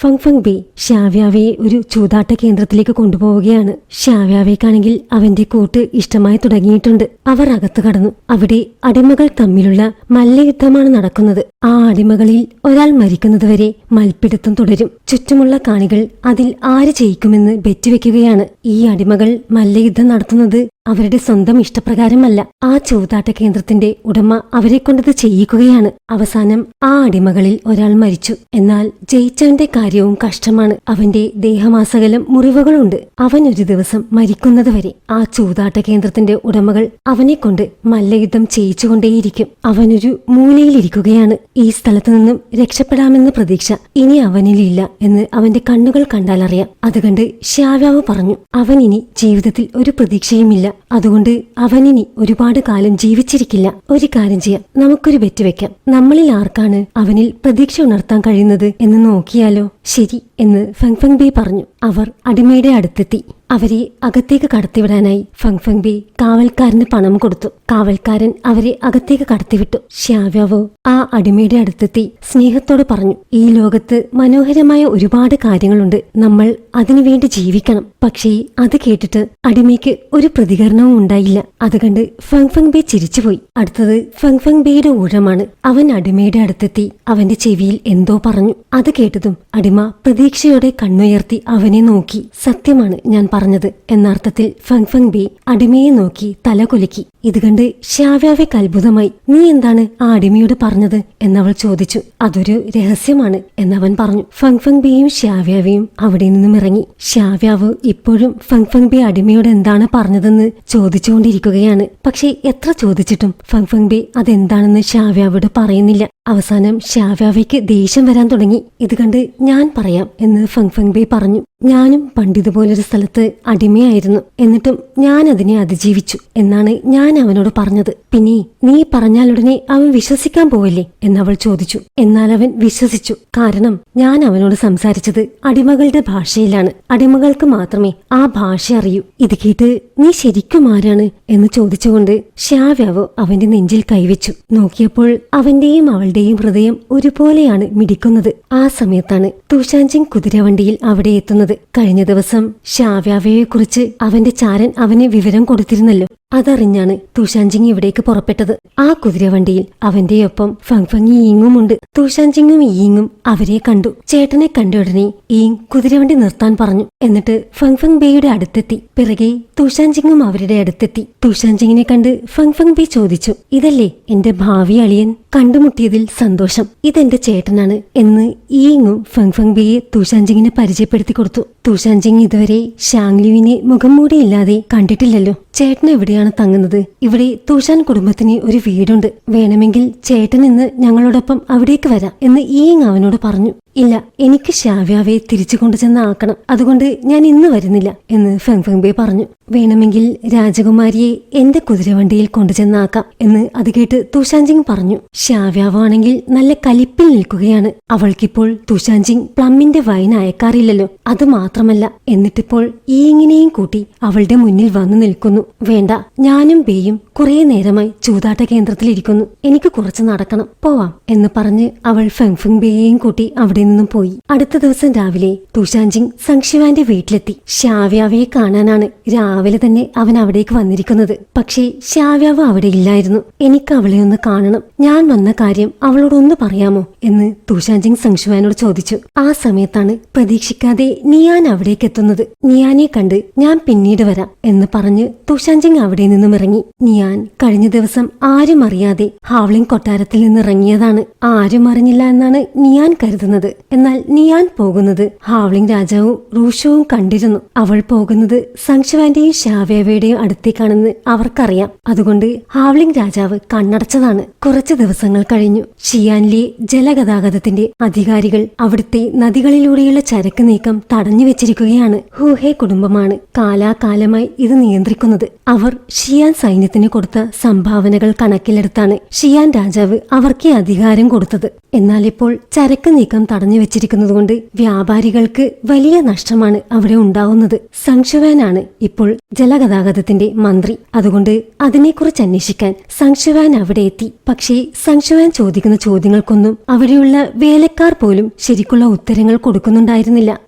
ഫങ് ഫങ് B ഷാവ്യാവയെ ഒരു ചൂതാട്ട കേന്ദ്രത്തിലേക്ക് കൊണ്ടുപോവുകയാണ്. ഷാവ്യാവയ്ക്കാണെങ്കിൽ അവന്റെ കൂട്ട് ഇഷ്ടമായി തുടങ്ങിയിട്ടുണ്ട്. അവർ അകത്തു കടന്നു. അവിടെ അടിമകൾ തമ്മിലുള്ള മല്ലയുദ്ധമാണ് നടക്കുന്നത്. ആ അടിമകളിൽ ഒരാൾ മരിക്കുന്നതുവരെ മൽപ്പിടുത്തം തുടരും. ചുറ്റുമുള്ള കാണികൾ അതിൽ ആര് ജയിക്കുമെന്ന് ബെറ്റുവെക്കുകയാണ്. ഈ അടിമകൾ മല്ലയുദ്ധം നടത്തുന്നത് അവരുടെ സ്വന്തം ഇഷ്ടപ്രകാരമല്ല. ആ ചൂതാട്ട കേന്ദ്രത്തിന്റെ ഉടമ അവരെ കൊണ്ടത് ചെയ്യിക്കുകയാണ്. അവസാനം ആ അടിമകളിൽ ഒരാൾ മരിച്ചു. എന്നാൽ ജയിച്ചവന്റെ കാര്യവും കഷ്ടമാണ്. അവന്റെ ദേഹമാസകലം മുറിവുകളുണ്ട്. അവൻ ഒരു ദിവസം മരിക്കുന്നതുവരെ ആ ചൂതാട്ട കേന്ദ്രത്തിന്റെ ഉടമകൾ അവനെ കൊണ്ട് മല്ലയുദ്ധം ചെയ്യിച്ചുകൊണ്ടേയിരിക്കും. അവനൊരു മൂലയിലിരിക്കുകയാണ്. ഈ സ്ഥലത്തു നിന്നും രക്ഷപ്പെടാമെന്ന പ്രതീക്ഷ ഇനി അവനിലില്ല എന്ന് അവന്റെ കണ്ണുകൾ കണ്ടാലറിയാം. അതുകണ്ട് ഷാവ്യാവ് പറഞ്ഞു, അവനിനി ജീവിതത്തിൽ ഒരു പ്രതീക്ഷയുമില്ല. അതുകൊണ്ട് അവനിനി ഒരുപാട് കാലം ജീവിച്ചിരിക്കില്ല. ഒരു കാര്യം ചെയ്യാം, നമുക്കൊരു ബെറ്റ് വെക്കാം. നമ്മളിൽ ആർക്കാണ് അവനിൽ പ്രതീക്ഷ ഉണർത്താൻ കഴിയുന്നത് എന്ന് നോക്കിയാലോ? ശരി എന്ന് ഫങ് ഫങ് ബി പറഞ്ഞു. അവർ അടിമയുടെ അടുത്തെത്തി. അവരെ അകത്തേക്ക് കടത്തിവിടാനായി ഫങ് ഫങ് ബി കാവൽക്കാരന് പണം കൊടുത്തു. കാവൽക്കാരൻ അവരെ അകത്തേക്ക് കടത്തിവിട്ടു. ഷാവ്യാവോ ആ അടിമയുടെ അടുത്തെത്തി സ്നേഹത്തോടെ പറഞ്ഞു, ഈ ലോകത്ത് മനോഹരമായ ഒരുപാട് കാര്യങ്ങളുണ്ട്. നമ്മൾ അതിനുവേണ്ടി ജീവിക്കണം. പക്ഷേ അത് കേട്ടിട്ട് അടിമയ്ക്ക് ഒരു പ്രതികരണവും ഉണ്ടായില്ല. അത് കണ്ട് ഫങ് ഫങ് ബി ചിരിച്ചുപോയി. അടുത്തത് ഫങ് ഫങ് ബിയുടെ ഊഴമാണ്. അവൻ അടിമയുടെ അടുത്തെത്തി അവന്റെ ചെവിയിൽ എന്തോ പറഞ്ഞു. അത് കേട്ടതും അടിമ പ്രതീക്ഷയോടെ കണ്ണുയർത്തി അവനെ നോക്കി. സത്യമാണ് ഞാൻ പറഞ്ഞത് എന്നർത്ഥത്തിൽ ഫങ് ഫങ് ബി അടിമയെ നോക്കി തല കുലുക്കി. ഇത് കണ്ട് ഷാവ്യാവയ്ക്ക് അത്ഭുതമായി. നീ എന്താണ് ആ അടിമയോട് പറഞ്ഞത് എന്നവൾ ചോദിച്ചു. അതൊരു രഹസ്യമാണ് എന്നവൻ പറഞ്ഞു. ഫങ് ഫങ് ബിയും ഷാവ്യാവയും അവിടെ നിന്നും ഇറങ്ങി. ഷാവ്യാവ് ഇപ്പോഴും ഫങ് ഫങ് ബി അടിമയോട് എന്താണ് പറഞ്ഞതെന്ന് ചോദിച്ചുകൊണ്ടിരിക്കുകയാണ്. പക്ഷേ എത്ര ചോദിച്ചിട്ടും ഫങ് ഫങ് ബി അതെന്താണെന്ന് ഷാവ്യാവോട് പറയുന്നില്ല. അവസാനം ഷാവ്യാവയ്ക്ക് ദേഷ്യം വരാൻ തുടങ്ങി. ഇത് കണ്ട് ഞാൻ പറയാം എന്ന് ഫങ് ഫങ് ബി പറഞ്ഞു. ഞാനും പണ്ടിതുപോലൊരു സ്ഥലത്ത് അടിമയായിരുന്നു. എന്നിട്ടും ഞാൻ അതിനെ അതിജീവിച്ചു എന്നാണ് ഞാൻ അവനോട് പറഞ്ഞത്. പിന്നെ നീ പറഞ്ഞാലുടനെ അവൻ വിശ്വസിക്കാൻ പോവല്ലേ എന്നവൾ ചോദിച്ചു. എന്നാൽ അവൻ വിശ്വസിച്ചു. കാരണം ഞാൻ അവനോട് സംസാരിച്ചത് അടിമകളുടെ ഭാഷയിലാണ്. അടിമകൾക്ക് മാത്രമേ ആ ഭാഷ അറിയൂ. ഇത് കേട്ട് നീ ശരിക്കും ആരാണ് എന്ന് ചോദിച്ചുകൊണ്ട് ഷാവ്യാവ് അവന്റെ നെഞ്ചിൽ കൈവച്ചു. നോക്കിയപ്പോൾ അവന്റെയും അവളുടെയും ഹൃദയം ഒരുപോലെയാണ് മിടിക്കുന്നത്. ആ സമയത്താണ് തുഷാൻജിങ് കുതിരവണ്ടിയിൽ അവിടെ എത്തുന്നത്. കഴിഞ്ഞ ദിവസം ഷാവ്യാവയെക്കുറിച്ച് അവന്റെ ചാരൻ അവന് വിവരം കൊടുത്തിരുന്നല്ലോ. അതറിഞ്ഞാണ് തുഷാൻജിങ് ഇവിടേക്ക് പുറപ്പെട്ടത്. ആ കുതിരവണ്ടിയിൽ അവന്റെ ഒപ്പം ഫങ് ഫങ് ഈങ്ങുമുണ്ട്. തുഷാൻജിങ്ങും ഈങ്ങും അവരെ കണ്ടു. ചേട്ടനെ കണ്ട ഉടനെ ഈങ് കുതിരവണ്ടി നിർത്താൻ പറഞ്ഞു. എന്നിട്ട് ഫങ് ഫങ് ബിയുടെ അടുത്തെത്തി. പിറകെ തുഷാൻജിങ്ങും അവരുടെ അടുത്തെത്തി. തുഷാൻജിങ്ങിനെ കണ്ട് ഫങ് ഫങ് ബി ചോദിച്ചു, ഇതല്ലേ എന്റെ ഭാവി അളിയൻ? കണ്ടുമുട്ടിയതിൽ സന്തോഷം. ഇതെന്റെ ചേട്ടനാണ് എന്ന് ഈങ്ങും ഫങ് ഫങ് ബിയെ തുഷാൻജിങ്ങിനെ പരിചയപ്പെടുത്തി കൊടുത്തു. തുഷാൻജിങ് ഇതുവരെ ഷാങ്ലിവിനെ മുഖം മൂടിയില്ലാതെ കണ്ടിട്ടില്ലല്ലോ. ചേട്ടൻ എവിടെയാണ് തങ്ങുന്നത്? ഇവിടെ തുഷാൻ കുടുംബത്തിന് ഒരു വീടുണ്ട്. വേണമെങ്കിൽ ചേട്ടൻ ഇന്ന് ഞങ്ങളോടൊപ്പം അവിടേക്ക് വരാം എന്ന് ഈങ് അവനോട് പറഞ്ഞു. ഇല്ല, എനിക്ക് ഷാവ്യാവയെ തിരിച്ചു കൊണ്ടുചെന്ന് ആക്കണം. അതുകൊണ്ട് ഞാൻ ഇന്ന് വരുന്നില്ല എന്ന് ഫങ് ഫങ് ബി പറഞ്ഞു. വേണമെങ്കിൽ രാജകുമാരിയെ എന്റെ കുതിരവണ്ടിയിൽ കൊണ്ടുചെന്നാക്കാം എന്ന് അത് കേട്ട് തുഷാൻജിങ് പറഞ്ഞു. ഷാവ്യാവാണെങ്കിൽ നല്ല കലിപ്പിൽ നിൽക്കുകയാണ്. അവൾക്കിപ്പോൾ തുഷാൻജിങ് പ്ലമ്മിന്റെ വൈൻ അയക്കാറില്ലല്ലോ. അത് മാത്രമല്ല, എന്നിട്ടിപ്പോൾ ഈങ്ങിനെയും കൂട്ടി അവളുടെ മുന്നിൽ വന്നു നിൽക്കുന്നു. വേണ്ട, ഞാനും ബേയും കുറെ നേരമായി ചൂതാട്ട കേന്ദ്രത്തിലിരിക്കുന്നു. എനിക്ക് കുറച്ച് നടക്കണം, പോവാം എന്ന് പറഞ്ഞ് അവൾ ഫങ് ഫങ് ബേയെയും കൂട്ടി അവിടെ നിന്നും പോയി. അടുത്ത ദിവസം രാവിലെ തുഷാൻജിങ് സംശിവാന്റെ വീട്ടിലെത്തി. ഷാവ്യാവയെ കാണാനാണ് രാവിലെ തന്നെ അവൻ അവിടേക്ക് വന്നിരിക്കുന്നത്. പക്ഷേ ഷാവ്യാവ് അവിടെ ഇല്ലായിരുന്നു. എനിക്ക് അവളെ ഒന്ന് കാണണം. ഞാൻ വന്ന കാര്യം അവളോടൊന്ന് പറയാമോ എന്ന് തുഷാൻജിങ് സംശിവാനോട് ചോദിച്ചു. ആ സമയത്താണ് പ്രതീക്ഷിക്കാതെ നിയാൻ അവിടേക്ക് എത്തുന്നത്. നിയാനെ കണ്ട് ഞാൻ പിന്നീട് വരാം എന്ന് പറഞ്ഞ് തുഷാൻജിങ് അവിടെ നിന്നും ഇറങ്ങി. നിയാൻ കഴിഞ്ഞ ദിവസം ആരും അറിയാതെ ഹാവ്ലിംഗ് കൊട്ടാരത്തിൽ നിന്ന് ഇറങ്ങിയതാണ്. ആരും അറിഞ്ഞില്ല എന്നാണ് നിയാൻ കരുതുന്നത്. എന്നാൽ നിയാൻ പോകുന്നത് ഹാവ്ലിംഗ് രാജാവും റൂഷവും കണ്ടിരുന്നു. അവൾ പോകുന്നത് സംശിവാന്റെയും ഷാവ്യാവയുടെയും അടുത്തേക്കാണെന്ന് അവർക്കറിയാം. അതുകൊണ്ട് ഹാവ്ലിംഗ് രാജാവ് കണ്ണടച്ചതാണ്. കുറച്ചു ദിവസങ്ങൾ കഴിഞ്ഞു. ഷിയാനിലെ ജലഗതാഗതത്തിന്റെ അധികാരികൾ അവിടുത്തെ നദികളിലൂടെയുള്ള ചരക്ക് നീക്കം തടഞ്ഞു വെച്ചിരിക്കുകയാണ്. ഹൂഹെ കുടുംബമാണ് കാലാകാലമായി ഇത് നിയന്ത്രിക്കുന്നത്. അവർ ഷിയാൻ സൈന്യത്തിന് കൊടുത്ത സംഭാവനകൾ കണക്കിലെടുത്താണ് ഷിയാൻ രാജാവ് അവർക്ക് അധികാരം കൊടുത്തത്. എന്നാൽ ഇപ്പോൾ ചരക്ക് നീക്കം തടഞ്ഞു വെച്ചിരിക്കുന്നതുകൊണ്ട് വ്യാപാരികൾക്ക് വലിയ നഷ്ടമാണ് അവിടെ ഉണ്ടാവുന്നത്. സംശുവാനാണ് ഇപ്പോൾ ജലഗതാഗതത്തിന്റെ മന്ത്രി. അതുകൊണ്ട് അതിനെക്കുറിച്ച് അന്വേഷിക്കാൻ സംശുവാൻ അവിടെ എത്തി. പക്ഷേ സംശുവാൻ ചോദിക്കുന്ന ചോദ്യങ്ങൾക്കൊന്നും അവിടെയുള്ള വേലക്കാർ പോലും ശരിക്കുള്ള ഉത്തരങ്ങൾ കൊടുക്കുന്നുണ്ടായിരുന്നില്ല.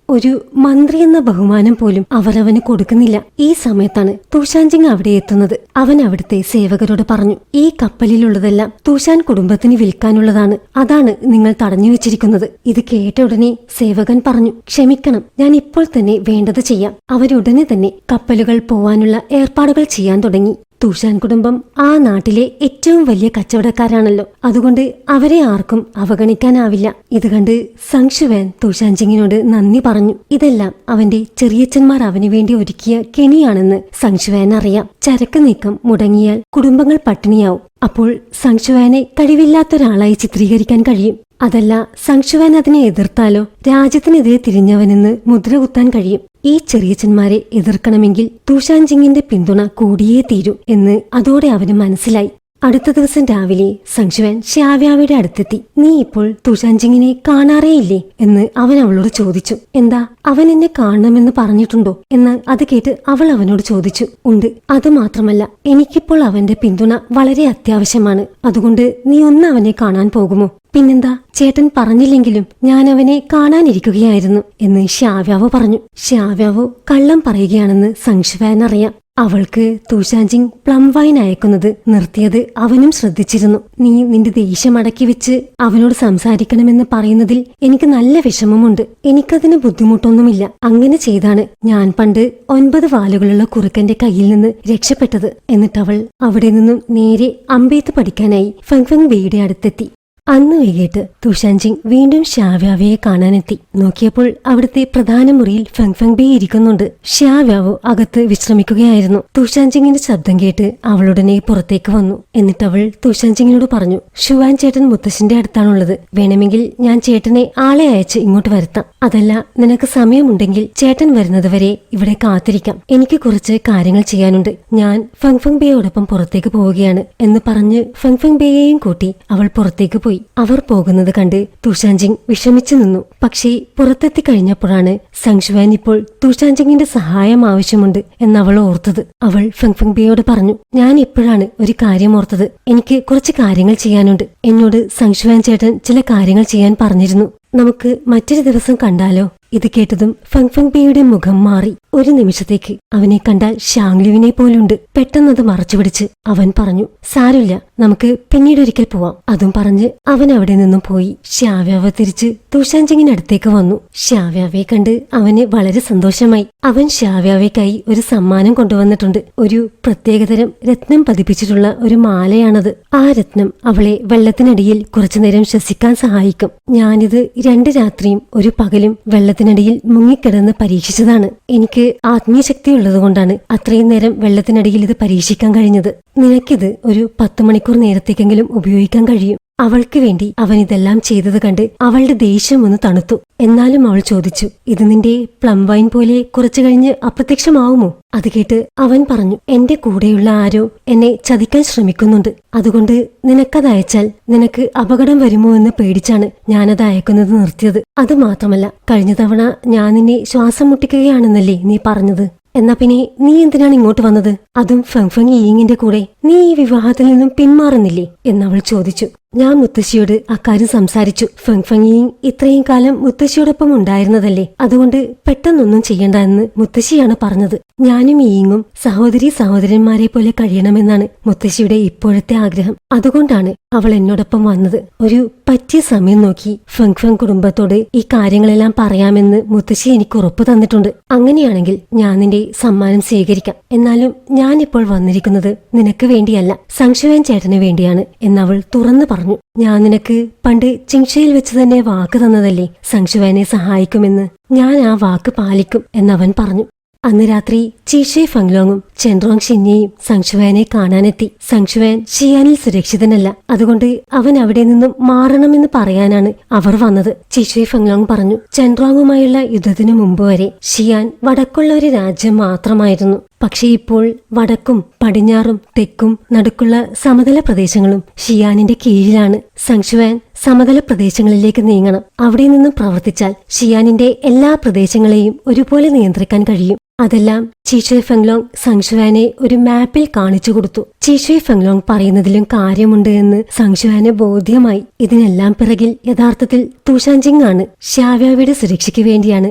ഒരു മന്ത്രി എന്ന ബഹുമാനം പോലും അവരവന് കൊടുക്കുന്നില്ല. ഈ സമയത്താണ് തുഷാൻജിങ് അവിടെ എത്തുന്നത്. അവൻ അവിടുത്തെ സേവകരോട് പറഞ്ഞു, ഈ കപ്പലിലുള്ളതെല്ലാം തുഷാൻ കുടുംബത്തിന് വിൽക്കാനുള്ളതാണ്. അതാണ് നിങ്ങൾ തടഞ്ഞു വെച്ചിരിക്കുന്നത്. ഇത് കേട്ട ഉടനെ സേവകൻ പറഞ്ഞു, ക്ഷമിക്കണം, ഞാൻ ഇപ്പോൾ തന്നെ വേണ്ടത് ചെയ്യാം. അവരുടനെ തന്നെ കപ്പലുകൾ പോവാനുള്ള ഏർപ്പാടുകൾ ചെയ്യാൻ തുടങ്ങി. തുഷാൻ കുടുംബം ആ നാട്ടിലെ ഏറ്റവും വലിയ കച്ചവടക്കാരാണല്ലോ. അതുകൊണ്ട് അവരെ ആർക്കും അവഗണിക്കാനാവില്ല. ഇത് കണ്ട് സംശുവാൻ തുഷാൻജിങ്ങിനോട് നന്ദി പറഞ്ഞു. ഇതെല്ലാം അവന്റെ ചെറിയച്ഛന്മാർ അവനു വേണ്ടി ഒരുക്കിയ കെണിയാണെന്ന് സംശുവാൻ അറിയാം. ചരക്ക് നീക്കം മുടങ്ങിയാൽ കുടുംബങ്ങൾ പട്ടിണിയാവും. അപ്പോൾ സംശുവാനെ കഴിവില്ലാത്തൊരാളായി ചിത്രീകരിക്കാൻ കഴിയും. അതല്ല, സംശുവാൻ അതിനെ എതിർത്താലോ രാജ്യത്തിനെതിരെ തിരിഞ്ഞവനെന്ന് മുദ്ര കുത്താൻ കഴിയും. ഈ ചെറിയച്ഛന്മാരെ എതിർക്കണമെങ്കിൽ തുഷാൻജിങ്ങിന്റെ പിന്തുണ കൂടിയേ തീരൂ എന്ന് അതോടെ അവന് മനസ്സിലായി. അടുത്ത ദിവസം രാവിലെ സംശുവാൻ ശ്യാവ്യാവയുടെ അടുത്തെത്തി. നീ ഇപ്പോൾ തുഷാൻജിങ്ങിനെ കാണാറേയില്ലേ എന്ന് അവൻ അവളോട് ചോദിച്ചു. എന്താ, അവൻ എന്നെ കാണണമെന്ന് പറഞ്ഞിട്ടുണ്ടോ എന്ന് അത് കേട്ട് അവൾ അവനോട് ചോദിച്ചു. ഉണ്ട്, അതുമാത്രമല്ല, എനിക്കിപ്പോൾ അവന്റെ പിന്തുണ വളരെ അത്യാവശ്യമാണ്. അതുകൊണ്ട് നീ ഒന്ന് അവനെ കാണാൻ പോകുമോ? പിന്നെന്താ, ചേട്ടൻ പറഞ്ഞില്ലെങ്കിലും ഞാൻ അവനെ കാണാനിരിക്കുകയായിരുന്നു എന്ന് ശ്യാവ്യാവോ പറഞ്ഞു. ശ്യാവ്യാവോ കള്ളം പറയുകയാണെന്ന് സംശുവാൻ അറിയാം. അവൾക്ക് തുഷാൻജിങ് പ്ലം വൈൻ അയക്കുന്നത് നിർത്തിയത് അവനും ശ്രദ്ധിച്ചിരുന്നു. നീ നിന്റെ ദേഷ്യം അടക്കി വെച്ച് അവനോട് സംസാരിക്കണമെന്ന് പറയുന്നതിൽ എനിക്ക് നല്ല വിഷമമുണ്ട്. എനിക്കതിന് ബുദ്ധിമുട്ടൊന്നുമില്ല. അങ്ങനെ ചെയ്താണ് ഞാൻ പണ്ട് 9 വാലുകളുള്ള കുറുക്കന്റെ കയ്യിൽ നിന്ന് രക്ഷപ്പെട്ടത്. എന്നിട്ടവൾ അവിടെ നിന്നും നേരെ അമ്പെയ്ത്ത് പഠിക്കാനായി ഫെങ്ഫെങ് ബേയുടെ അടുത്തെത്തി. അന്ന് വൈകിട്ട് തുഷാൻജിങ് വീണ്ടും ശ്യാവ്യാവയെ കാണാനെത്തി. നോക്കിയപ്പോൾ അവിടുത്തെ പ്രധാന മുറിയിൽ ഫെങ്ഫെങ് ബേ ഇരിക്കുന്നുണ്ട്. ശ്യാവ്യാവോ അകത്ത് വിശ്രമിക്കുകയായിരുന്നു. തുഷാൻജിങ്ങിന്റെ ശബ്ദം കേട്ട് അവളുടനെ പുറത്തേക്ക് വന്നു. എന്നിട്ടവൾ തുഷാൻജിങ്ങിനോട് പറഞ്ഞു, ഷുവാൻ ചേട്ടൻ മുത്തശ്ശിന്റെ അടുത്താണുള്ളത്. വേണമെങ്കിൽ ഞാൻ ചേട്ടനെ ആളെ അയച്ച് ഇങ്ങോട്ട് വരുത്താം. അതല്ല, നിനക്ക് സമയമുണ്ടെങ്കിൽ ചേട്ടൻ വരുന്നത് വരെ ഇവിടെ കാത്തിരിക്കാം. എനിക്ക് കുറച്ച് കാര്യങ്ങൾ ചെയ്യാനുണ്ട്. ഞാൻ ഫെങ്ഫെങ് ബേയോടൊപ്പം പുറത്തേക്ക് പോവുകയാണ് എന്ന് പറഞ്ഞ് ഫെങ്ഫെങ് ബേയെയും കൂട്ടി അവൾ പുറത്തേക്ക് പോയി. അവർ പോകുന്നത് കണ്ട് തുഷാൻജിങ് വിഷമിച്ചു നിന്നു. പക്ഷേ പുറത്തെത്തി കഴിഞ്ഞപ്പോഴാണ് സംശുവാൻ ഇപ്പോൾ തുഷാൻജിങ്ങിന്റെ സഹായം ആവശ്യമുണ്ട് എന്നവൾ ഓർത്തത്. അവൾ ഫെങ്ഫെങ് ബേയോട് പറഞ്ഞു, ഞാൻ ഇപ്പോഴാണ് ഒരു കാര്യം ഓർത്തത്. എനിക്ക് കുറച്ച് കാര്യങ്ങൾ ചെയ്യാനുണ്ട്. എന്നോട് സംശുവാൻ ചേട്ടൻ ചില കാര്യങ്ങൾ ചെയ്യാൻ പറഞ്ഞിരുന്നു. നമുക്ക് മറ്റൊരു ദിവസം കണ്ടാലോ? ഇത് കേട്ടതും ഫെങ്ഫെങ് ബേയുടെ മുഖം മാറി. ഒരു നിമിഷത്തേക്ക് അവനെ കണ്ടാൽ ഷാങ്ലുവിനെ പോലുണ്ട്. പെട്ടെന്നത് മറച്ചുപിടിച്ച് അവൻ പറഞ്ഞു, സാരമില്ല, നമുക്ക് പിന്നീടൊരിക്കൽ പോവാം. അതും പറഞ്ഞ് അവൻ അവിടെ നിന്നും പോയി. ശ്യാവ്യാവ തിരിച്ച് തുഷാൻജിങ്ങിനടുത്തേക്ക് വന്നു. ശ്യാവ്യാവയെ കണ്ട് അവന് വളരെ സന്തോഷമായി. അവൻ ശ്യാവ്യാവയ്ക്കായി ഒരു സമ്മാനം കൊണ്ടുവന്നിട്ടുണ്ട്. ഒരു പ്രത്യേകതരം രത്നം പതിപ്പിച്ചിട്ടുള്ള ഒരു മാലയാണത്. ആ രത്നം അവളെ വെള്ളത്തിനടിയിൽ കുറച്ചുനേരം ശ്വസിക്കാൻ സഹായിക്കും. ഞാനിത് 2 രാത്രിയും ഒരു പകലും വെള്ളത്തിനടിയിൽ മുങ്ങിക്കിടന്ന് പരീക്ഷിച്ചതാണ്. എനിക്ക് ആത്മീയ ശക്തി ഉള്ളതുകൊണ്ടാണ് അത്രയും നേരം വെള്ളത്തിനടിയിൽ ഇത് പരീക്ഷിക്കാൻ കഴിഞ്ഞത്. നിനക്കിത് ഒരു 10 മണിക്കൂർ നേരത്തേക്കെങ്കിലും ഉപയോഗിക്കാൻ കഴിയും. അവൾക്ക് വേണ്ടി അവൻ ഇതെല്ലാം ചെയ്തത് കണ്ട് അവളുടെ ദേഷ്യം ഒന്ന് തണുത്തു. എന്നാലും അവൾ ചോദിച്ചു, ഇത് നിന്റെ പ്ലം വൈൻ പോലെ കുറച്ചു കഴിഞ്ഞ് അപ്രത്യക്ഷമാവുമോ? അത് കേട്ട് അവൻ പറഞ്ഞു, എന്റെ കൂടെയുള്ള ആരോ എന്നെ ചതിക്കാൻ ശ്രമിക്കുന്നുണ്ട്. അതുകൊണ്ട് നിനക്കത് അയച്ചാൽ നിനക്ക് അപകടം വരുമോ എന്ന് പേടിച്ചാണ് ഞാനത് അയക്കുന്നത് നിർത്തിയത്. അത് മാത്രമല്ല, കഴിഞ്ഞ തവണ ഞാൻ നിന്നെ ശ്വാസം മുട്ടിക്കുകയാണെന്നല്ലേ നീ പറഞ്ഞത്? എന്നാ പിന്നെ നീ എന്തിനാണ് ഇങ്ങോട്ട് വന്നത്? അതും ഫെങ്ഫെങ് യീങ്ങിന്റെ കൂടെ. നീ ഈ വിവാഹത്തിൽ നിന്നും പിന്മാറുന്നില്ലേ എന്നവൾ ചോദിച്ചു. ഞാൻ മുത്തശ്ശിയോട് അക്കാര്യം സംസാരിച്ചു. ഫെങ്ഫെങ് യീങ് ഇത്രയും കാലം മുത്തശ്ശിയോടൊപ്പം ഉണ്ടായിരുന്നതല്ലേ, അതുകൊണ്ട് പെട്ടെന്നൊന്നും ചെയ്യണ്ട എന്ന് മുത്തശ്ശിയാണ് പറഞ്ഞത്. ഞാനും യീങ്ങും സഹോദരന്മാരെ പോലെ കഴിയണമെന്നാണ് മുത്തശ്ശിയുടെ ഇപ്പോഴത്തെ ആഗ്രഹം. അതുകൊണ്ടാണ് അവൾ എന്നോടൊപ്പം വന്നത്. ഒരു പറ്റിയ സമയം നോക്കി ഫെങ്ഫെങ് കുടുംബത്തോട് ഈ കാര്യങ്ങളെല്ലാം പറയാമെന്ന് മുത്തശ്ശി എനിക്ക് ഉറപ്പ് തന്നിട്ടുണ്ട്. അങ്ങനെയാണെങ്കിൽ ഞാൻ നിന്റെ സമ്മാനം സ്വീകരിക്കാം. എന്നാലും ഞാനിപ്പോൾ വന്നിരിക്കുന്നത് നിനക്ക് വേണ്ടിയല്ല, സംശുവാൻ ചേട്ടന് വേണ്ടിയാണ് എന്നവൾ തുറന്നു പറഞ്ഞു. ഞാൻ നിനക്ക് പണ്ട് ചിങ്ഷയിൽ വെച്ച് തന്നെ വാക്ക് തന്നതല്ലേ സംശുവാനെ സഹായിക്കുമെന്ന്. ഞാൻ ആ വാക്ക് പാലിക്കും എന്നവൻ പറഞ്ഞു. അന്ന് രാത്രി ചീഷെ ഫംഗ്ലോങ്ങും ചെൻറോങ് ഷിന്യയും സംശുവാനെ കാണാനെത്തി. സംശുവാൻ ഷിയാനിൽ സുരക്ഷിതനല്ല, അതുകൊണ്ട് അവൻ അവിടെ നിന്നും മാറണമെന്ന് പറയാനാണ് അവർ വന്നത്. ചീഷെ ഫംഗ്ലോങ് പറഞ്ഞു, ചെൻറോങ്ങുമായുള്ള യുദ്ധത്തിനു മുമ്പ് വരെ ഷിയാൻ വടക്കുള്ള ഒരു രാജ്യം മാത്രമായിരുന്നു. പക്ഷേ ഇപ്പോൾ വടക്കും പടിഞ്ഞാറും തെക്കും നടുക്കുള്ള സമതല പ്രദേശങ്ങളും ഷിയാനിന്റെ കീഴിലാണ്. സങ്ഷുവാൻ സമതല പ്രദേശങ്ങളിലേക്ക് നീങ്ങണം. അവിടെ നിന്നും പ്രവർത്തിച്ചാൽ ഷിയാനിന്റെ എല്ലാ പ്രദേശങ്ങളെയും ഒരുപോലെ നിയന്ത്രിക്കാൻ കഴിയും. അതെല്ലാം ചീഷുയ് ഫെങ്ലോങ് സങ്ഷുവാനെ ഒരു മാപ്പിൽ കാണിച്ചു കൊടുത്തു. ചീഷുയ് ഫെങ്ലോങ് പറയുന്നതിലും കാര്യമുണ്ട് എന്ന് സങ്ഷുവാന് ബോധ്യമായി. ഇതിനെല്ലാം പിറകിൽ യഥാർത്ഥത്തിൽ തൂഷാൻജിങ് ആണ്. ഷ്യാവ്യാവിയുടെ സുരക്ഷയ്ക്ക് വേണ്ടിയാണ്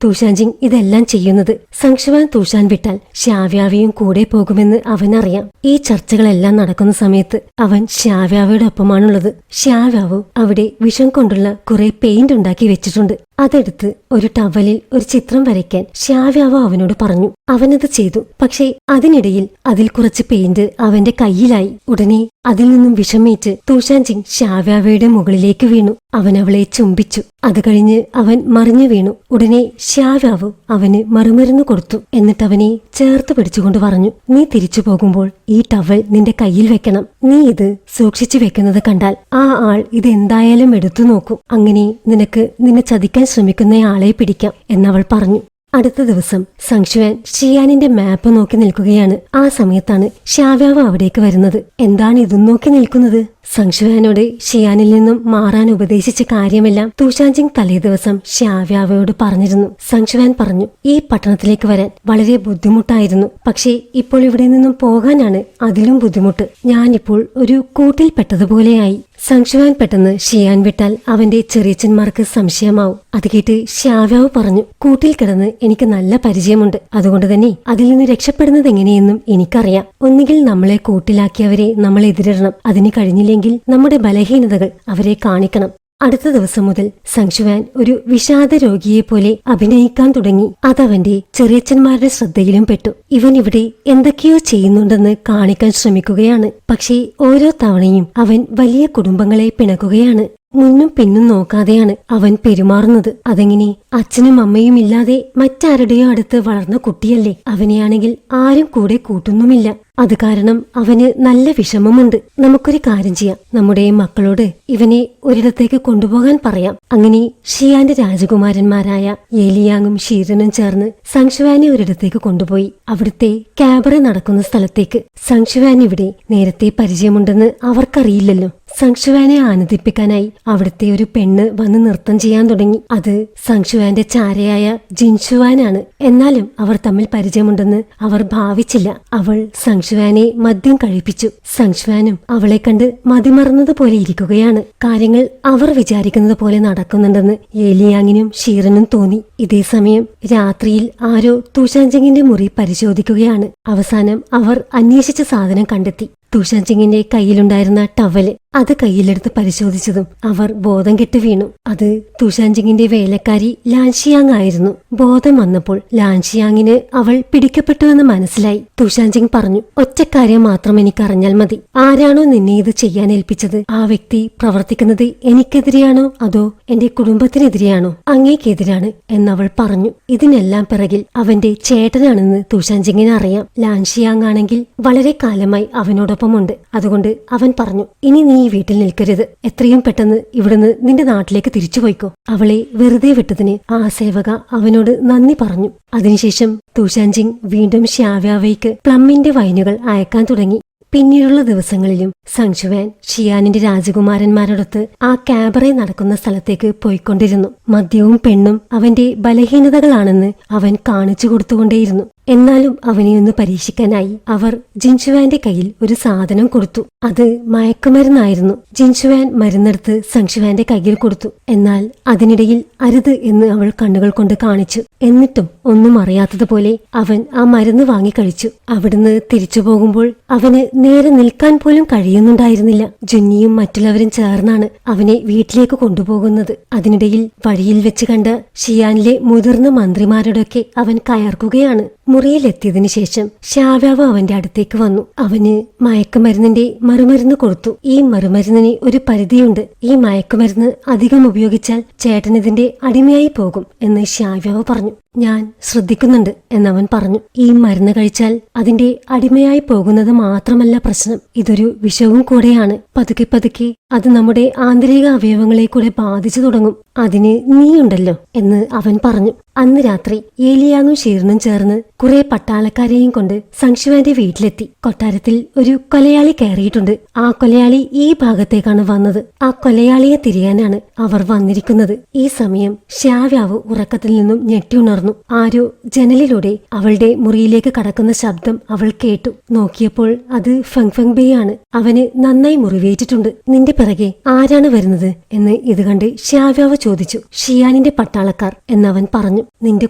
തൂഷാൻജിങ് ഇതെല്ലാം ചെയ്യുന്നത്. സങ്ഷുവാൻ തൂഷാൻ വിട്ടാൽ ഷ്യാവ്യാവിയും കൂടെ പോകുമെന്ന് അവനറിയാം. ഈ ചർച്ചകളെല്ലാം നടക്കുന്ന സമയത്ത് അവൻ ഷ്യാവ്യാവയുടെ ഒപ്പമാണുള്ളത്. ഷ്യാവ്യാവ് അവിടെ വിഷം കൊണ്ടുള്ള കുറെ പെയിന്റ് ഉണ്ടാക്കി വെച്ചിട്ടുണ്ട്. അതെടുത്ത് ഒരു ടവലിൽ ഒരു ചിത്രം വരയ്ക്കാൻ ഷ്യാവ്യാവ് അവനോട് പറഞ്ഞു. അവനത് ചെയ്തു. പക്ഷേ അതിനിടയിൽ അതിൽ കുറച്ച് പെയിന്റ് അവന്റെ കയ്യിലായി. ഉടനെ അതിൽ നിന്നും വിഷമേറ്റ് തൂഷാൻജിങ് ഷ്യാവ്യാവയുടെ മുകളിലേക്ക് വീണു. അവൻ അവളെ ചുംബിച്ചു. അത് കഴിഞ്ഞ് അവൻ മറിഞ്ഞു വീണു. ഉടനെ ഷ്യാവ്യാവ് അവന് മറുമരുന്ന് കൊടുത്തു. എന്നിട്ട് അവനെ ചേർത്ത് പിടിച്ചുകൊണ്ട് പറഞ്ഞു, നീ തിരിച്ചു പോകുമ്പോൾ ഈ ടവൽ നിന്റെ കയ്യിൽ വെക്കണം. നീ ഇത് സൂക്ഷിച്ചു വെക്കുന്നത് കണ്ടാൽ ആ ആൾ ഇതെന്തായാലും എടുത്തു നോക്കും. അങ്ങനെ നിനക്ക് നിന്നെ ചതിക്കാൻ ശ്രമിക്കുന്നയാളെ പിടിക്കാം എന്നവൾ പറഞ്ഞു. അടുത്ത ദിവസം സങ്ഷുവാൻ ഷിയാനിന്റെ മാപ്പ് നോക്കി നിൽക്കുകയാണ്. ആ സമയത്താണ് ഷ്യാവ്യാവ് അവിടേക്ക് വരുന്നത്. എന്താണ് ഇതും നോക്കി നിൽക്കുന്നത്? സങ്ഷുവാനോട് ഷിയാനിൽ നിന്നും മാറാൻ ഉപദേശിച്ച കാര്യമെല്ലാം തൂഷാൻജിങ് തലേ ദിവസം ഷ്യാവ്യാവയോട് പറഞ്ഞിരുന്നു. സങ്ഷുവാൻ പറഞ്ഞു, ഈ പട്ടണത്തിലേക്ക് വരാൻ വളരെ ബുദ്ധിമുട്ടായിരുന്നു. പക്ഷേ ഇപ്പോൾ ഇവിടെ നിന്നും പോകാനാണ് അതിലും ബുദ്ധിമുട്ട്. ഞാനിപ്പോൾ ഒരു കൂട്ടിൽ പെട്ടതുപോലെയായി. സങ്ഷുവാൻ പെട്ടെന്ന് ഷിയാൻ വിട്ടാൽ അവന്റെ ചെറിയച്ചന്മാർക്ക് സംശയമാവും. അത് കേട്ട് ഷ്യാവ്യാവ് പറഞ്ഞു, കൂട്ടിൽ കിടന്ന് എനിക്ക് നല്ല പരിചയമുണ്ട്. അതുകൊണ്ട് തന്നെ അതിൽ നിന്ന് രക്ഷപ്പെടുന്നത് എങ്ങനെയെന്നും എനിക്കറിയാം. ഒന്നുകിൽ നമ്മളെ കൂട്ടിലാക്കിയവരെ നമ്മൾ എതിരിടണം. അതിന് കഴിഞ്ഞില്ലെങ്കിൽ നമ്മുടെ ബലഹീനതകൾ അവരെ കാണിക്കണം. അടുത്ത ദിവസം മുതൽ സങ്ഷുവാൻ ഒരു വിഷാദ രോഗിയെപ്പോലെ അഭിനയിക്കാൻ തുടങ്ങി. അതവന്റെ ചെറിയച്ചന്മാരുടെ ശ്രദ്ധയിലും പെട്ടു. ഇവൻ ഇവിടെ എന്തൊക്കെയോ ചെയ്യുന്നുണ്ടെന്ന് കാണിക്കാൻ ശ്രമിക്കുകയാണ്. പക്ഷേ ഓരോ തവണയും അവൻ വലിയ കുടുംബങ്ങളെ പിണക്കുകയാണ്. മുന്നും പിന്നും നോക്കാതെയാണ് അവൻ പെരുമാറുന്നത്. അതെങ്ങനെ? അച്ഛനും അമ്മയും ഇല്ലാതെ മറ്റാരുടെയോ അടുത്ത് വളർന്ന കുട്ടിയല്ലേ. അവനെയാണെങ്കിൽ ആരും കൂടെ കൂട്ടുന്നുമില്ല. അത് കാരണം അവന് നല്ല വിഷമമുണ്ട്. നമുക്കൊരു കാര്യം ചെയ്യാം, നമ്മുടെ മക്കളോട് ഇവനെ ഒരിടത്തേക്ക് കൊണ്ടുപോകാൻ പറയാം. അങ്ങനെ ഷിയാന്റെ രാജകുമാരന്മാരായ ഏലിയാങ്ങും ഷീരനും ചേർന്ന് സങ്ഷുവാനെ ഒരിടത്തേക്ക് കൊണ്ടുപോയി. അവിടുത്തെ ക്യാബറ നടക്കുന്ന സ്ഥലത്തേക്ക്. സങ്ഷുവാൻ ഇവിടെ നേരത്തെ പരിചയമുണ്ടെന്ന് അവർക്കറിയില്ലല്ലോ. സങ്ഷുവാനെ ആനന്ദിപ്പിക്കാനായി അവിടുത്തെ ഒരു പെണ്ണ് വന്ന് നൃത്തം ചെയ്യാൻ തുടങ്ങി. അത് സങ്ഷുവാന്റെ ചാരയായ ജിൻഷുവാനാണ്. എന്നാലും അവർ തമ്മിൽ പരിചയമുണ്ടെന്ന് അവർ ഭാവിച്ചില്ല. അവൾ സങ്ഷുവാനെ മദ്യം കഴിപ്പിച്ചു. സങ്ഷുവാനും അവളെ കണ്ട് മതിമറന്നതുപോലെ ഇരിക്കുകയാണ്. കാര്യങ്ങൾ അവർ വിചാരിക്കുന്നത് പോലെ നടക്കുന്നുണ്ടെന്ന് ഏലിയാങ്ങിനും ഷീറനും തോന്നി. ഇതേസമയം രാത്രിയിൽ ആരോ തൂഷാൻജിങ്ങിന്റെ മുറി പരിശോധിക്കുകയാണ്. അവസാനം അവർ അന്വേഷിച്ച സാധനം കണ്ടെത്തി. തൂഷാൻജിങ്ങിന്റെ കയ്യിലുണ്ടായിരുന്ന ടവല്. അത് കയ്യിലെടുത്ത് പരിശോധിച്ചതും അവർ ബോധം കെട്ട് വീണു. അത് തൂഷാൻജിങ്ങിന്റെ വേലക്കാരി ലാൻഷിയാങ് ആയിരുന്നു. ബോധം വന്നപ്പോൾ ലാൻഷിയാങ്ങിന് അവൾ പിടിക്കപ്പെട്ടുവെന്ന് മനസ്സിലായി. തൂഷാൻജിങ് പറഞ്ഞു, ഒറ്റക്കാര്യം മാത്രം എനിക്കറിഞ്ഞാൽ മതി. ആരാണോ നിന്നെ ഇത് ചെയ്യാൻ ഏൽപ്പിച്ചത് ആ വ്യക്തി പ്രവർത്തിക്കുന്നത് എനിക്കെതിരെയാണോ അതോ എന്റെ കുടുംബത്തിനെതിരെയാണോ? അങ്ങേക്കെതിരാണ് എന്നവൾ പറഞ്ഞു. ഇതിനെല്ലാം പിറകിൽ അവന്റെ ചേട്ടനാണെന്ന് തൂഷാൻജിങ്ങിന് അറിയാം. ലാൻഷിയാങ് ആണെങ്കിൽ വളരെ കാലമായി അവനോടൊപ്പമുണ്ട്. അതുകൊണ്ട് അവൻ പറഞ്ഞു, ഇനി നീ ഈ വീട്ടിൽ നിൽക്കരുത്. എത്രയും പെട്ടെന്ന് ഇവിടുന്ന് നിന്റെ നാട്ടിലേക്ക് തിരിച്ചുപോയിക്കോ. അവളെ വെറുതെ വിട്ടതിന് ആ സേവക അവനോട് നന്ദി പറഞ്ഞു. അതിനുശേഷം തൂഷാൻജിങ് വീണ്ടും ഷ്യാവ്യാവയ്ക്ക് പ്ലമ്മിന്റെ വൈനുകൾ അയക്കാൻ തുടങ്ങി. പിന്നീടുള്ള ദിവസങ്ങളിലും സങ്ഷുവാൻ ഷിയാനിന്റെ രാജകുമാരന്മാരോടൊത്ത് ആ ക്യാബറെ നടക്കുന്ന സ്ഥലത്തേക്ക് പോയിക്കൊണ്ടിരുന്നു. മദ്യവും പെണ്ണും അവന്റെ ബലഹീനതകളാണെന്ന് അവൻ കാണിച്ചു കൊടുത്തുകൊണ്ടേയിരുന്നു. എന്നാലും അവനെ ഒന്ന് പരീക്ഷിക്കാനായി അവർ ജിൻഷുവാന്റെ കയ്യിൽ ഒരു സാധനം കൊടുത്തു. അത് മയക്കുമരുന്നായിരുന്നു. ജിൻഷുവാൻ മരുന്നെടുത്ത് സങ്ഷുവാന്റെ കയ്യിൽ കൊടുത്തു. എന്നാൽ അതിനിടയിൽ അരുത് എന്ന് അവൾ കണ്ണുകൾ കൊണ്ട് കാണിച്ചു. എന്നിട്ടും ഒന്നും അറിയാത്തതുപോലെ അവൻ ആ മരുന്ന് വാങ്ങി കഴിച്ചു. അവിടുന്ന് തിരിച്ചു പോകുമ്പോൾ അവന് നേരെ നിൽക്കാൻ പോലും കഴിയുന്നുണ്ടായിരുന്നില്ല. ജുന്നിയും മറ്റുള്ളവരും ചേർന്നാണ് അവനെ വീട്ടിലേക്ക് കൊണ്ടുപോകുന്നത്. അതിനിടയിൽ വഴിയിൽ വെച്ച് കണ്ട ഷിയാനിലെ മുതിർന്ന മന്ത്രിമാരോടൊക്കെ അവൻ കയർക്കുകയാണ്. മുറിയിലെത്തിയതിനു ശേഷം ഷ്യാവ്യാവ് അവന്റെ അടുത്തേക്ക് വന്നു. അവന് മയക്കുമരുന്നിന്റെ മറുമരുന്ന് കൊടുത്തു. ഈ മറുമരുന്നിന് ഒരു പരിധിയുണ്ട്. ഈ മയക്കുമരുന്ന് അധികം ഉപയോഗിച്ചാൽ ചേട്ടനിതിന്റെ അടിമയായി പോകും എന്ന് ഷ്യാവ്യാവ് പറഞ്ഞു. ഞാൻ ശ്രദ്ധിക്കുന്നുണ്ട് എന്നവൻ പറഞ്ഞു. ഈ മരുന്ന് കഴിച്ചാൽ അതിന്റെ അടിമയായി പോകുന്നത് മാത്രമല്ല പ്രശ്നം, ഇതൊരു വിഷവും കൂടെയാണ്. പതുക്കെ പതുക്കെ അത് നമ്മുടെ ആന്തരിക അവയവങ്ങളെ കൂടെ ബാധിച്ചു തുടങ്ങും. അതിന് നീയുണ്ടല്ലോ എന്ന് അവൻ പറഞ്ഞു. അന്ന് രാത്രി ഏലിയാങ്ങും ഷീറിനും ചേർന്ന് കുറെ പട്ടാളക്കാരെയും കൊണ്ട് സംശുവാന്റെ വീട്ടിലെത്തി. കൊട്ടാരത്തിൽ ഒരു കൊലയാളി കയറിയിട്ടുണ്ട്. ആ കൊലയാളി ഈ ഭാഗത്തേക്കാണ് വന്നത്. ആ കൊലയാളിയെ തിരിയാനാണ് അവർ വന്നിരിക്കുന്നത്. ഈ സമയം ശ്യാവ്യാവ് ഉറക്കത്തിൽ നിന്നും ഞെട്ടിയുണർന്നു. ആരോ ജനലിലൂടെ അവളുടെ മുറിയിലേക്ക് കടക്കുന്ന ശബ്ദം അവൾ കേട്ടു. നോക്കിയപ്പോൾ അത് ഫെങ് ഫെങ് ബേ ആണ്. അവന് നന്നായി മുറിവേറ്റിട്ടുണ്ട്. നിന്റെ പിറകെ ആരാണ് വരുന്നത് എന്ന് ഇത് കണ്ട് ശ്യാവ്യാവ് ചോദിച്ചു. ഷിയാനിന്റെ പട്ടാളക്കാർ എന്നവൻ പറഞ്ഞു. നിന്റെ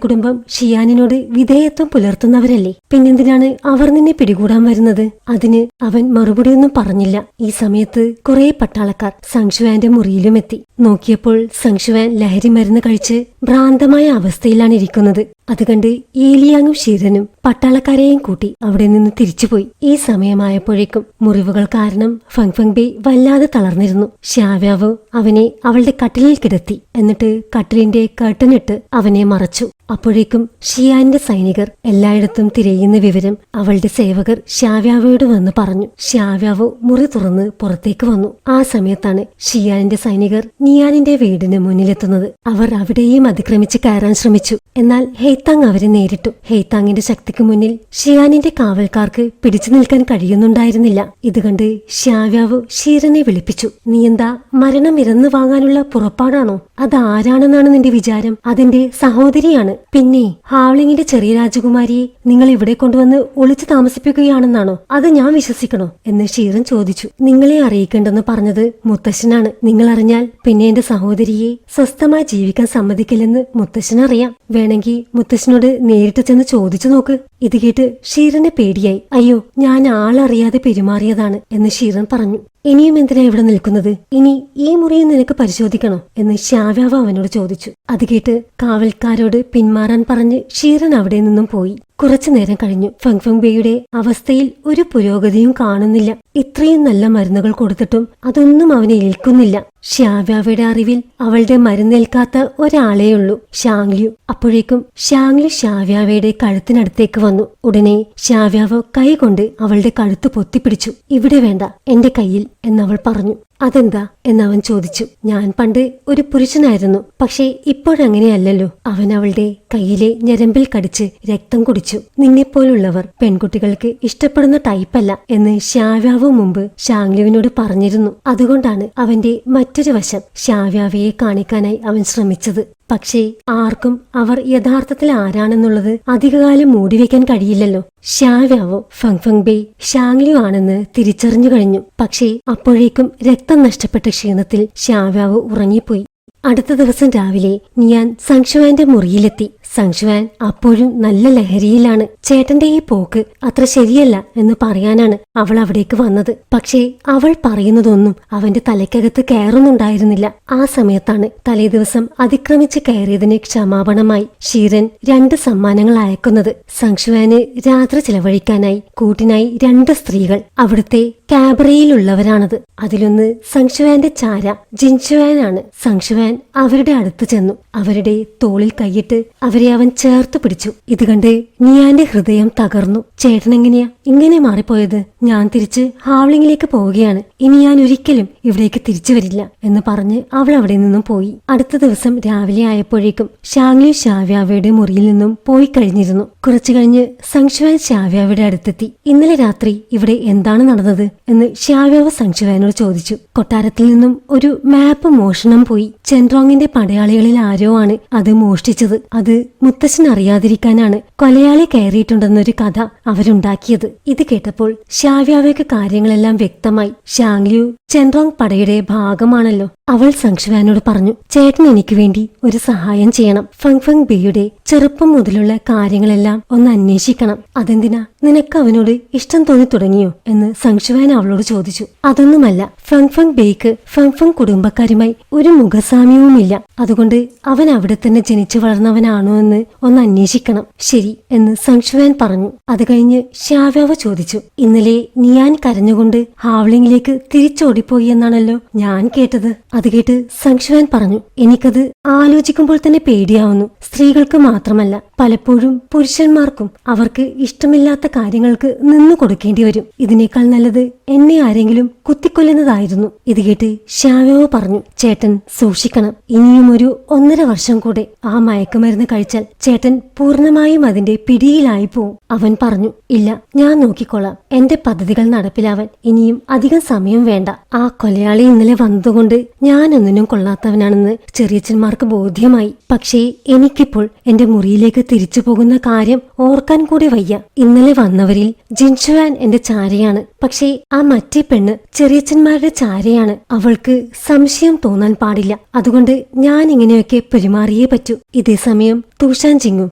കുടുംബം ഷിയാനിനോട് വിധേയത്വം പുലർത്തുന്നവരല്ലേ, പിന്നെന്തിനാണ് അവർ നിന്നെ പിടികൂടാൻ വരുന്നത്? അതിന് അവൻ മറുപടിയൊന്നും പറഞ്ഞില്ല. ഈ സമയത്ത് കുറെ പട്ടാളക്കാർ സംശുവാന്റെ മുറിയിലും എത്തി. നോക്കിയപ്പോൾ സംശുവാൻ ലഹരി മരുന്ന് കഴിച്ച് ഭ്രാന്തമായ അവസ്ഥയിലാണ് ഇരിക്കുന്നത്. അത് കണ്ട് ഏലിയാങ്ങും ഷീരനും പട്ടാളക്കാരെയും കൂട്ടി അവിടെ നിന്ന് തിരിച്ചുപോയി. ഈ സമയമായപ്പോഴേക്കും മുറിവുകൾ കാരണം ഫെങ് ഫെങ് ബേ വല്ലാതെ തളർന്നിരുന്നു. ശ്യാവ്യാവ് അവനെ അവളുടെ കട്ടിലിൽ കിടത്തി. എന്നിട്ട് കട്ടിലിന്റെ കർട്ടനിട്ട് അവനെ മറച്ചു. അപ്പോഴേക്കും ഷിയാന്റെ സൈനികർ എല്ലായിടത്തും തിരയുന്ന വിവരം അവളുടെ സേവകർ ശ്യാവ്യാവയോട് വന്ന് പറഞ്ഞു. ശ്യാവ്യാവ് മുറി തുറന്ന് പുറത്തേക്ക് വന്നു. ആ സമയത്താണ് ഷിയാനിന്റെ സൈനികർ നിയാനിന്റെ വീടിന് മുന്നിലെത്തുന്നത്. അവർ അവിടെയും അതിക്രമിച്ച് കയറാൻ ശ്രമിച്ചു. എന്നാൽ ഹെയ്ത്താങ് അവരെ നേരിട്ടു. ഹെയ്ത്താങ്ങിന്റെ ശക്തിക്ക് മുന്നിൽ ഷിയാനിന്റെ കാവൽക്കാർക്ക് പിടിച്ചു നിൽക്കാൻ കഴിയുന്നുണ്ടായിരുന്നില്ല. ഇത് കണ്ട് ശ്യാവ്യാവ് ഷീരനെ വിളിപ്പിച്ചു. നീ എന്താ മരണം ഇരന്നു വാങ്ങാനുള്ള പുറപ്പാടാണോ? അതാരാണെന്നാണ് നിന്റെ വിചാരം? അതെന്റെ സഹോദരിയാണ്. പിന്നെ ഹാവ്ലിങ്ങിന്റെ ചെറിയ രാജകുമാരിയെ നിങ്ങൾ ഇവിടെ കൊണ്ടുവന്ന് ഒളിച്ചു താമസിപ്പിക്കുകയാണെന്നാണോ? അത് ഞാൻ വിശ്വസിക്കണോ എന്ന് ഷീറൻ ചോദിച്ചു. നിങ്ങളെ അറിയിക്കേണ്ടെന്ന് പറഞ്ഞത് മുത്തശ്ശനാണ്. നിങ്ങൾ അറിഞ്ഞാൽ പിന്നെ എന്റെ സഹോദരിയെ സ്വസ്ഥമായി ജീവിക്കാൻ സമ്മതിക്കില്ലെന്ന് മുത്തശ്ശനറിയാം. വേണമെങ്കിൽ മുത്തശ്ശനോട് നേരിട്ട് ചെന്ന് ചോദിച്ചു നോക്ക്. ഇത് കേട്ട് ഷീറന് പേടിയായി. അയ്യോ, ഞാൻ ആളറിയാതെ പെരുമാറിയതാണ് എന്ന് ഷീറൻ പറഞ്ഞു. ഇനിയും എന്തിനാ ഇവിടെ നിൽക്കുന്നത്? ഇനി ഈ മുറിയും നിനക്ക് പരിശോധിക്കണോ എന്ന് ശ്യാവ്യാവ് അവനോട് ചോദിച്ചു. അത് കേട്ട് കാവൽക്കാരോട് പിന്മാറാൻ പറഞ്ഞ് ഷീറൻ അവിടെ നിന്നും പോയി. കുറച്ചു നേരം കഴിഞ്ഞു. ഫെങ് ഫെങ് ബേയുടെ അവസ്ഥയിൽ ഒരു പുരോഗതിയും കാണുന്നില്ല. ഇത്രയും നല്ല മരുന്നുകൾ കൊടുത്തിട്ടും അതൊന്നും അവനെ ഏൽക്കുന്നില്ല. ശ്യാവ്യാവയുടെ അറിവിൽ അവളുടെ മരുന്നേൽക്കാത്ത ഒരാളേയുള്ളൂ, ഷാങ്ലിയു. അപ്പോഴേക്കും ഷാങ്ലി ശ്യാവ്യാവയുടെ കഴുത്തിനടുത്തേക്ക് വന്നു. ഉടനെ ശ്യാവ്യാവ് കൈകൊണ്ട് അവളുടെ കഴുത്ത് പൊത്തിപ്പിടിച്ചു. ഇവിടെ വേണ്ട, എന്റെ കയ്യിൽ എന്നവൾ പറഞ്ഞു. അതെന്താ എന്നവൻ ചോദിച്ചു. ഞാൻ പണ്ട് ഒരു പുരുഷനായിരുന്നു, പക്ഷേ ഇപ്പോഴങ്ങനെയല്ലല്ലോ. അവൻ അവളുടെ കയ്യിലെ ഞരമ്പിൽ കടിച്ച് രക്തം കുടിച്ചു. നിന്നെപ്പോലുള്ളവർ പെൺകുട്ടികൾക്ക് ഇഷ്ടപ്പെടുന്ന ടൈപ്പല്ല എന്ന് ശ്യാവ്യാവ് മുമ്പ് ഷാങ്ലുവിനോട് പറഞ്ഞിരുന്നു. അതുകൊണ്ടാണ് അവന്റെ മറ്റൊരു വശം ശ്യാവ്യാവയെ കാണിക്കാനായി അവൻ ശ്രമിച്ചത്. പക്ഷേ ആർക്കും അവർ യഥാർത്ഥത്തിൽ ആരാണെന്നുള്ളത് അധികകാലം മൂടിവെക്കാൻ കഴിയില്ലല്ലോ. ശ്യാവ്യാവോ ഫെങ് ഫെങ് ബേ ഷാങ്ലിയു ആണെന്ന് തിരിച്ചറിഞ്ഞു കഴിഞ്ഞു. പക്ഷേ അപ്പോഴേക്കും രക്തം നഷ്ടപ്പെട്ട ക്ഷീണത്തിൽ ശ്യാവ്യാവ് ഉറങ്ങിപ്പോയി. അടുത്ത ദിവസം രാവിലെ നിയാൻ സംശുവാന്റെ മുറിയിലെത്തി. സംശുവാൻ അപ്പോഴും നല്ല ലഹരിയിലാണ്. ചേട്ടന്റെ ഈ പോക്ക് അത്ര ശരിയല്ല എന്ന് പറയാനാണ് അവൾ അവിടേക്ക് വന്നത്. പക്ഷേ അവൾ പറയുന്നതൊന്നും അവന്റെ തലയ്ക്കകത്ത് കയറുന്നുണ്ടായിരുന്നില്ല. ആ സമയത്താണ് തലേദിവസം അതിക്രമിച്ച് കയറിയതിന് ക്ഷമാപണമായി ഷീരൻ 2 സമ്മാനങ്ങൾ അയക്കുന്നത്. സംശുവാന് രാത്രി ചിലവഴിക്കാനായി കൂട്ടിനായി 2 സ്ത്രീകൾ അവിടുത്തെ കാബറയിലുള്ളവരാണത്. അതിലൊന്ന് സംശുവാന്റെ ചാര ജിൻഷുവാനാണ്. സംശുവാൻ അവരുടെ അടുത്ത് ചെന്നു. അവരുടെ തോളിൽ കൈയിട്ട് അവരെ അവൻ ചേർത്ത് പിടിച്ചു. ഇത് കണ്ട് നിയാന്റെ ഹൃദയം തകർന്നു. ചേട്ടനെങ്ങനെയാ ഇങ്ങനെ മാറിപ്പോയത്? ഞാൻ തിരിച്ച് ഹാവ്ലിങ്ങിലേക്ക് പോവുകയാണ്. ഇനി ഞാൻ ഒരിക്കലും ഇവിടേക്ക് തിരിച്ചു വരില്ല എന്ന് പറഞ്ഞ് അവൾ അവിടെ നിന്നും പോയി. അടുത്ത ദിവസം രാവിലെ ആയപ്പോഴേക്കും ഷാങ്ലി ശ്യാവ്യാവയുടെ മുറിയിൽ നിന്നും പോയി കഴിഞ്ഞിരുന്നു. കുറച്ചു കഴിഞ്ഞ് സംശുവാൻ ശ്യാവ്യാവയുടെ അടുത്തെത്തി. ഇന്നലെ രാത്രി ഇവിടെ എന്താണ് നടന്നത് എന്ന് ശ്യാവ്യാവ് സംശുവാനോട് ചോദിച്ചു. കൊട്ടാരത്തിൽ നിന്നും ഒരു മാപ്പ് മോഷണം പോയി. ചെൻറോങ്ങിന്റെ പടയാളികളിൽ ആരോ ആണ് അത് മോഷ്ടിച്ചത്. അത് മുത്തശ്ശൻ അറിയാതിരിക്കാനാണ് കൊലയാളി കയറിയിട്ടുണ്ടെന്നൊരു കഥ അവരുണ്ടാക്കിയത്. ഇത് കേട്ടപ്പോൾ ശ്യാവ്യാവയ്ക്ക് കാര്യങ്ങളെല്ലാം വ്യക്തമായി. ഷാങ്ലിയു ചെൻറോങ് പടയുടെ ഭാഗമാണല്ലോ. അവൾ സംശുവാനോട് പറഞ്ഞു, ചേട്ടൻ എനിക്ക് വേണ്ടി ഒരു സഹായം ചെയ്യണം. ഫെങ് ഫെങ് ബേയുടെ ചെറുപ്പം മുതലുള്ള കാര്യങ്ങളെല്ലാം ഒന്ന് അന്വേഷിക്കണം. അതെന്തിനാ? നിനക്ക് അവനോട് ഇഷ്ടം തോന്നി തുടങ്ങിയോ എന്ന് സംശുവാൻ അവളോട് ചോദിച്ചു. അതൊന്നുമല്ല, ഫെങ് ഫെങ് ബേക്ക് ഫെങ് ഫെങ് കുടുംബക്കാരുമായി ഒരു മുഖസാമ്യവുമില്ല. അതുകൊണ്ട് അവൻ അവിടെ തന്നെ ജനിച്ചു വളർന്നവനാണോ എന്ന് ഒന്ന് അന്വേഷിക്കണം. ശരി എന്ന് സംശുവാൻ പറഞ്ഞു. അത് കഴിഞ്ഞ് ശ്യാവ്യാവ് ചോദിച്ചു, ഇന്നലെ നിയാൻ കരഞ്ഞുകൊണ്ട് ഹാവ്ലിങ്ങിലേക്ക് തിരിച്ചോടിപ്പോയി എന്നാണല്ലോ ഞാൻ കേട്ടത്. അത് കേട്ട് സംശുവാൻ പറഞ്ഞു, എനിക്കത് ആലോചിക്കുമ്പോൾ തന്നെ പേടിയാവുന്നു. സ്ത്രീകൾക്ക് മാത്രമല്ല പലപ്പോഴും പുരുഷന്മാർക്കും അവർക്ക് ഇഷ്ടമില്ലാത്ത കാര്യങ്ങൾക്ക് നിന്നു കൊടുക്കേണ്ടി വരും. ഇതിനേക്കാൾ നല്ലത് എന്നെ ആരെങ്കിലും കുത്തിക്കൊല്ലുന്നതായിരുന്നു. ഇത് കേട്ട് ഷ്യാവ്യാവ് പറഞ്ഞു, ചേട്ടൻ സൂക്ഷിക്കണം. ഇനിയും ഒരു 1.5 വർഷം കൂടെ ആ മയക്കുമരുന്ന് കഴിച്ചാൽ ചേട്ടൻ പൂർണ്ണമായും അതിന്റെ പിടിയിലായി പോവും. അവൻ പറഞ്ഞു, ഇല്ല, ഞാൻ നോക്കിക്കോളാം. എന്റെ പദ്ധതികൾ നടപ്പിലാവാൻ ഇനിയും അധികം സമയം വേണ്ട. ആ കൊലയാളി ഇന്നലെ വന്നതുകൊണ്ട് ഞാനൊന്നിനും കൊള്ളാത്തവനാണെന്ന് ചെറിയച്ഛന്മാർക്ക് ബോധ്യമായി. പക്ഷേ എനിക്കിപ്പോൾ എന്റെ മുറിയിലേക്ക് തിരിച്ചു പോകുന്ന കാര്യം ഓർക്കാൻ കൂടി വയ്യ. ഇന്നലെ വന്നവരിൽ ജിൻഷുവാൻ എന്റെ ചാരയാണ്. പക്ഷേ ആ മറ്റേ പെണ്ണ് ചെറിയച്ഛന്മാരുടെ ചാരയാണ്. അവൾക്ക് സംശയം തോന്നാൻ പാടില്ല. അതുകൊണ്ട് ഞാൻ ഇങ്ങനെയൊക്കെ പെരുമാറിയേ പറ്റൂ. ഇതേസമയം തൂഷാൻ ജിങ്ങും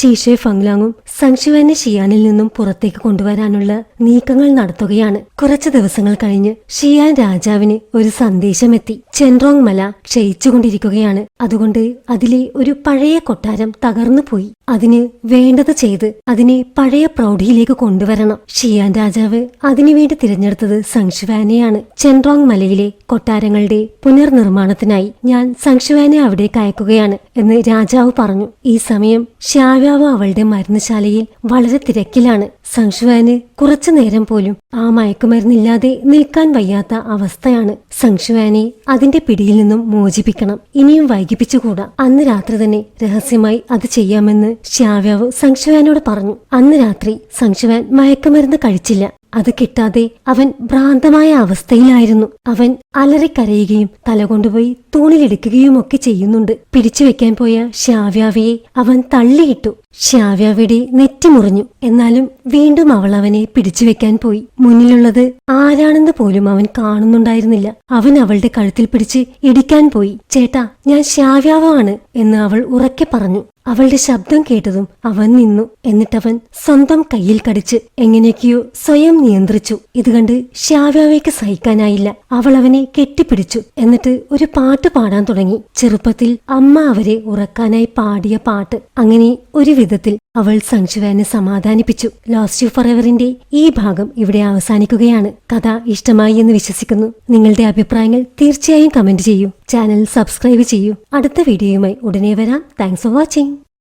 ചീഷെ ഫംഗ്ലാങ്ങും സങ്ഷുവാനെ ഷിയാനിൽ നിന്നും പുറത്തേക്ക് കൊണ്ടുവരാനുള്ള നീക്കങ്ങൾ നടത്തുകയാണ്. കുറച്ചു ദിവസങ്ങൾ കഴിഞ്ഞ് ഷിയാൻ രാജാവിന് ഒരു സന്ദേശമെത്തി. ചെൻറോങ് മല ക്ഷയിച്ചുകൊണ്ടിരിക്കുകയാണ്. അതുകൊണ്ട് അതിലെ ഒരു പഴയ കൊട്ടാരം തകർന്നുപോയി. അതിന് വേണ്ടത് ചെയ്ത് അതിനെ പഴയ പ്രൗഢിയിലേക്ക് കൊണ്ടുവരണം. ഷിയാൻ രാജാവ് അതിനുവേണ്ടി തിരഞ്ഞെടുത്തത് സങ്ഷുവാനെയാണ്. ചെൻറോങ് മലയിലെ കൊട്ടാരങ്ങളുടെ പുനർനിർമ്മാണത്തിനായി ഞാൻ സങ്ഷുവാനെ അവിടേക്ക് അയക്കുകയാണ് എന്ന് രാജാവ് പറഞ്ഞു. ഈ സമയം ഷ്യാവ്യാവ് അവളുടെ മരുന്നുശാലയിൽ വളരെ തിരക്കിലാണ്. സങ്ഷുവാന് കുറച്ചു നേരം പോലും ആ മയക്കുമരുന്നില്ലാതെ നിൽക്കാൻ വയ്യാത്ത അവസ്ഥയാണ്. സങ്ഷുവാനെ അതിന്റെ പിടിയിൽ നിന്നും മോചിപ്പിക്കണം. ഇനിയും വൈകിപ്പിച്ചുകൂടാ. അന്ന് രാത്രി തന്നെ രഹസ്യമായി അത് ചെയ്യാമെന്ന് ഷ്യാവ്യാവ് സങ്ഷുവാനോട് പറഞ്ഞു. അന്ന് രാത്രി സങ്ഷുവാൻ മയക്കുമരുന്ന് കഴിച്ചില്ല. അത് കിട്ടാതെ അവൻ ഭ്രാന്തമായ അവസ്ഥയിലായിരുന്നു. അവൻ അലറിക്കരയുകയും തലകൊണ്ടുപോയി തൂണിലിടിക്കുകയും ഒക്കെ ചെയ്യുന്നുണ്ട്. പിടിച്ചുവെക്കാൻ പോയ ഷ്യാവ്യാവയെ അവൻ തള്ളിയിട്ടു. ഷ്യാവ്യാവയുടെ നെറ്റി മുറിഞ്ഞു. എന്നാലും വീണ്ടും അവൾ അവനെ പിടിച്ചുവെക്കാൻ പോയി. മുന്നിലുള്ളത് ആരാണെന്ന് പോലും അവൻ കാണുന്നുണ്ടായിരുന്നില്ല. അവൻ അവളുടെ കഴുത്തിൽ പിടിച്ച് ഇടിക്കാൻ പോയി. ചേട്ടാ, ഞാൻ ഷ്യാവ്യാവാണ് എന്ന് അവൾ ഉറക്കെ പറഞ്ഞു. അവളുടെ ശബ്ദം കേട്ടതും അവൻ നിന്നു. എന്നിട്ടവൻ സ്വന്തം കയ്യിൽ കടിച്ച് എങ്ങനെയൊക്കെയോ സ്വയം നിയന്ത്രിച്ചു. ഇത് കണ്ട് ഷ്യാവ്യാവയ്ക്ക് സഹിക്കാനായില്ല. അവൾ അവനെ കെട്ടിപ്പിടിച്ചു. എന്നിട്ട് ഒരു പാട്ട് പാടാൻ തുടങ്ങി. ചെറുപ്പത്തിൽ അമ്മ അവരെ ഉറക്കാനായി പാടിയ പാട്ട്. അങ്ങനെ ഒരു വിധത്തിൽ അവൾ സങ്ഷുവാനെ സമാധാനിപ്പിച്ചു. ലോസ്റ്റ് യു ഫോർ എവറിന്റെ ഈ ഭാഗം ഇവിടെ അവസാനിക്കുകയാണ്. കഥ ഇഷ്ടമായി എന്ന് വിശ്വസിക്കുന്നു. നിങ്ങളുടെ അഭിപ്രായങ്ങൾ തീർച്ചയായും കമന്റ് ചെയ്യൂ. ചാനൽ സബ്സ്ക്രൈബ് ചെയ്യൂ. അടുത്ത വീഡിയോയുമായി ഉടനെ വരാം. Thanks for watching.